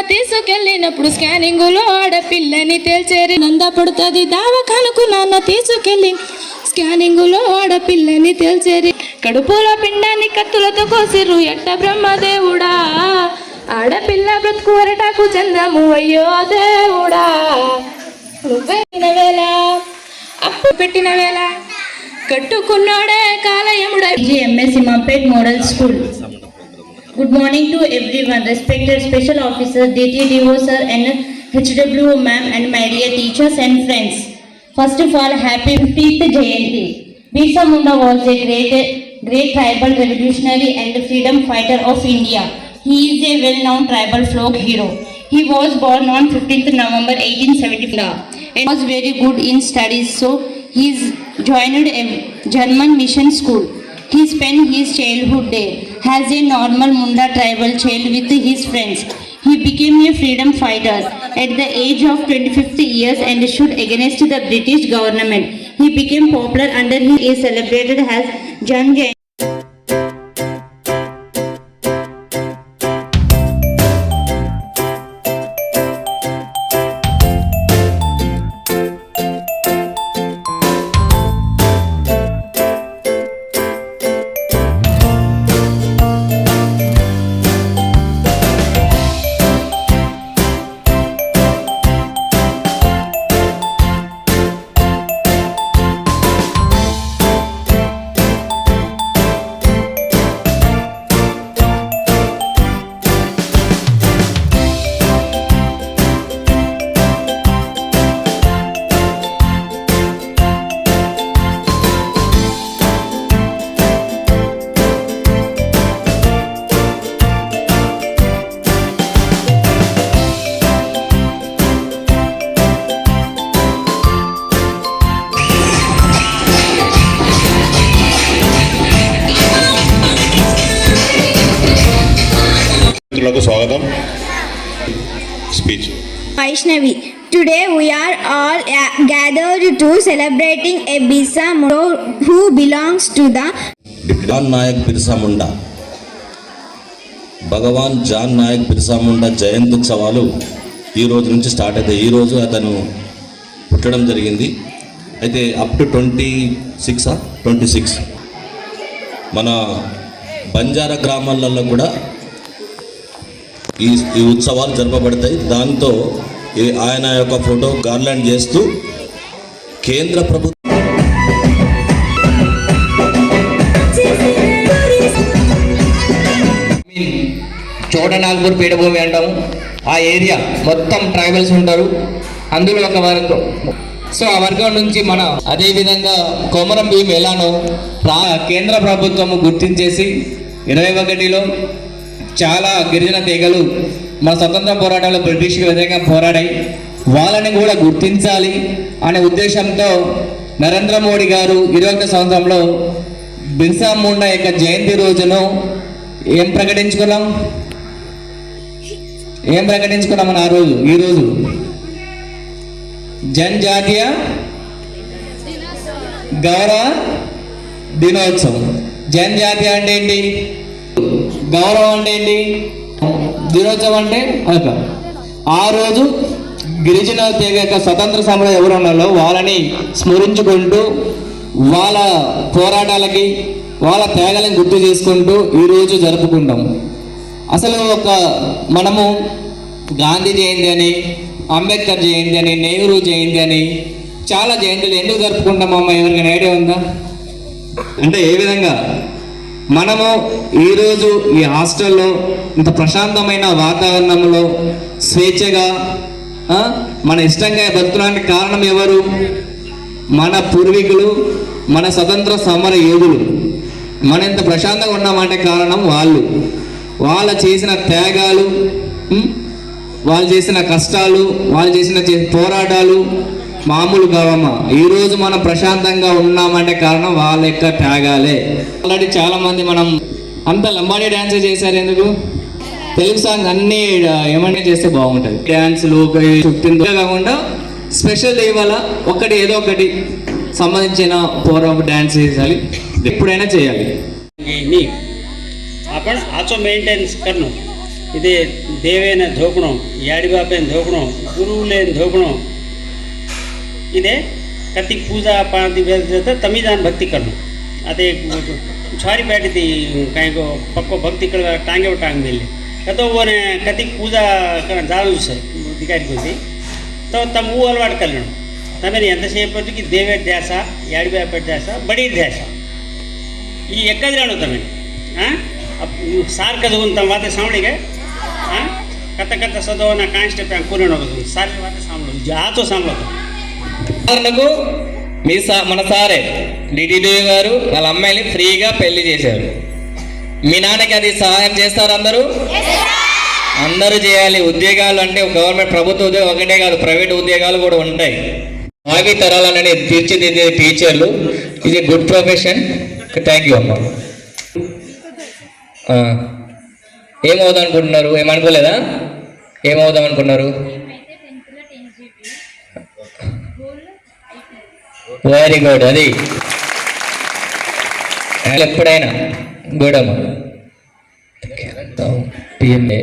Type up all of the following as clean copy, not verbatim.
తీసుకెళ్ళినప్పుడు స్కానింగ్ లో ఆడపిల్లని తేల్చేరి నంద పడుతుంది దావఖానకు నాన్న తీసుకెళ్ళి స్కానింగ్ లో ఆడపిల్లని తేల్చేరి కడుపులో పిండాన్ని కత్తులతో కోసిరు ఎట్ట బ్రహ్మదేవుడా ఆడపిల్ల బ్రతుకు అరటాకు చంద్రము అయ్యో దేవుడా నువ్వెట్టిన వేళ అప్పు పెట్టిన వేళ కట్టుకున్నాడే కాలయముడా. GMS Imapet Model School. Good morning to everyone, respected special officers, DTDO sir and HWO ma'am and my dear teachers and friends. First of all, happy 50th Jayanti. Birsa Munda was a great tribal revolutionary and freedom fighter of India. He is a well-known tribal folk hero. He was born on 15th November 1874 and was very good in studies, so he joined a German mission school. He spent his childhood there as a normal Munda tribal child with his friends. He became a freedom fighter at the age of 25 years and stood against the British government. He became popular under him is celebrated as Jan Jain. స్వాగతం. Speech. Vaishnavi, today we are all gathered to celebrating a Birsa Munda who belongs to the Jan Nayak Birsa Munda. భగవాన్ జాన్ నాయక్ బిర్సా ముండా జయంత్యుత్సవాలు ఈ రోజు నుంచి start అవుతాయి. ఈరోజు అతను పుట్టడం జరిగింది. అయితే అప్ టు 26 మన బంజారా గ్రామాలలో కూడా ఈ ఉత్సవాలు జరపబడతాయి. దాంతో ఆయన యొక్క ఫోటో గార్లాండ్ చేస్తూ కేంద్ర ప్రభుత్వం చోడనాగ్పూర్ పీఠభూమి అంటాము. ఆ ఏరియా మొత్తం ట్రైబల్స్ ఉంటారు. అందులో ఒక వర్గం, సో ఆ వర్గం నుంచి మన అదేవిధంగా కొమరం భీం ఎలానో కేంద్ర ప్రభుత్వము గుర్తించేసి 21లో చాలా గిరిజన తెగలు మన స్వతంత్ర పోరాటంలో బ్రిటిష్కి వ్యతిరేకంగా పోరాడాయి. వాళ్ళని కూడా గుర్తించాలి అనే ఉద్దేశంతో నరేంద్ర మోడీ గారు 21వ సంవత్సరంలో బిర్సా ముండా యొక్క జయంతి రోజును ఏం ప్రకటించుకున్నామని ఈరోజు జనజాతీయ గౌరవ దినోత్సవం. జనజాతీయ అంటే ఏంటి, గౌరవం అంటే ఏంటి, దినోత్సవం అంటే ఆ రోజు గిరిజన తెగ యొక్క స్వతంత్ర సమరం ఎవరు ఉన్నారో వాళ్ళని స్మరించుకుంటూ వాళ్ళ పోరాటాలకి వాళ్ళ త్యాగాలను గుర్తు చేసుకుంటూ ఈరోజు జరుపుకుంటాం. అసలు మనము గాంధీ జయంతి అని, అంబేద్కర్ జయంతి అని, నెహ్రూ జయంతి అని చాలా జయంతులు ఎందుకు జరుపుకుంటామమ్మా? ఎవరికైనా ఐడియా ఉందా? అంటే ఏ విధంగా మనము ఈరోజు ఈ హాస్టల్లో ఇంత ప్రశాంతమైన వాతావరణంలో స్వేచ్ఛగా మన ఇష్టంగా బతుకడానికి కారణం ఎవరు? మన పూర్వీకులు, మన స్వతంత్ర సమర యోధులు. మనం ఇంత ప్రశాంతంగా ఉన్నామంటే కారణం వాళ్ళు చేసిన త్యాగాలు, వాళ్ళు చేసిన కష్టాలు, వాళ్ళు చేసిన పోరాటాలు మామూలు కావమ్మా. ఈరోజు మనం ప్రశాంతంగా ఉన్నామంటే కారణం వాళ్ళ యొక్క త్యాగాలే. ఆల్రెడీ చాలా మంది మనం అంత లంబాడీ డ్యాన్స్ చేశారు. ఎందుకు? తెలుగు సాంగ్ అన్నీ ఏమన్నా చేస్తే బాగుంటుంది. డ్యాన్స్లు 15 కాకుండా స్పెషల్ డే వల్ల ఏదో ఒకటి సంబంధించిన ప్రోగ్రామ్ డ్యాన్స్ చేయాలి, ఎప్పుడైనా చేయాలి. आपण आजो मेंटेनन्स करणं ಇದೇ ದೇವೇನ ಧೋಕಣೋ ಯಾಡಿಬಾಪೇನ ಧೋಕಣೋ ಗುರುಲೇನ ಧೋಕಣೋ इधे कति पूजा पाती तो तमीजान भक्ति करना अते छारी बैठी थी कहीं को पक्को भक्ति कर टांगे वो टांग मिले तो वो ने कति पूजा करना जालू से अधिकारी को थी तो तम वो अलवाट कर लेना तमें अंत से कि देवे ध्यासा याड़ी व्यापार ध्यासा बड़ी ध्यासा ये एक जानो तमें हाँ अब सार का जो तम बातें सामने गए हाँ कत कत सदो ना कांस्टे पे पूर्ण हो गए सारी बातें सामने जा तो सामने ఉదాహరణకు మన సారే డిటిడిఓ గారు వాళ్ళ అమ్మాయిని ఫ్రీగా పెళ్లి చేశారు. మీ నాన్నకి అది సహాయం చేస్తారు అందరూ? అందరూ చేయాలి. ఉద్యోగాలు అంటే గవర్నమెంట్ ప్రభుత్వ ఉద్యోగం ఒకటే కాదు, ప్రైవేట్ ఉద్యోగాలు కూడా ఉంటాయి. భావి తరాలనే తీర్చిదిద్దే టీచర్లు ఇది గుడ్ ప్రొఫెషన్. థ్యాంక్ యూ అమ్మ. ఏమవుదాం అనుకుంటున్నారు? ఏమనుకోలేదా? ఏమవుదాం అనుకున్నారు? Very good. అది ఎప్పుడైనా గూడమ్మ పిఎంఏ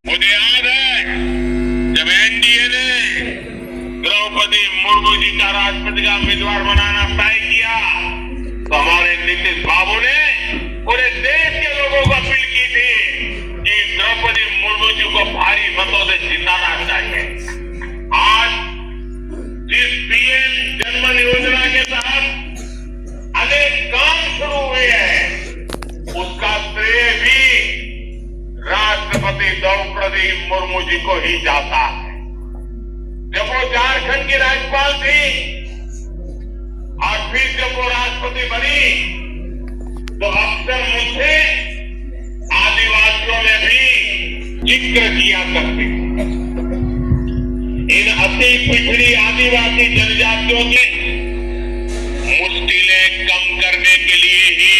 मुझे याद है जब एनडीए ने द्रौपदी मुर्मू जी का राष्ट्रपति का उम्मीदवार बनाना तय किया तो हमारे नीतीश बाबू ने पूरे देश के लोगों को अपील की थी कि द्रौपदी मुर्मू जी को भारी मतों से जिताना चाहिए. आज जिस पीएम जनमन योजना के तहत अनेक काम शुरू हुए हैं उसका श्रेय भी राष्ट्रपति द्रौपदी मुर्मू जी को ही जाता है. जब वो झारखंड की राज्यपाल थी और फिर जब वो राष्ट्रपति बनी तो अक्सर मुझसे आदिवासियों में भी जिक्र किया करते. इन अति पिछड़ी आदिवासी जनजातियों के मुश्किलें कम करने के लिए ही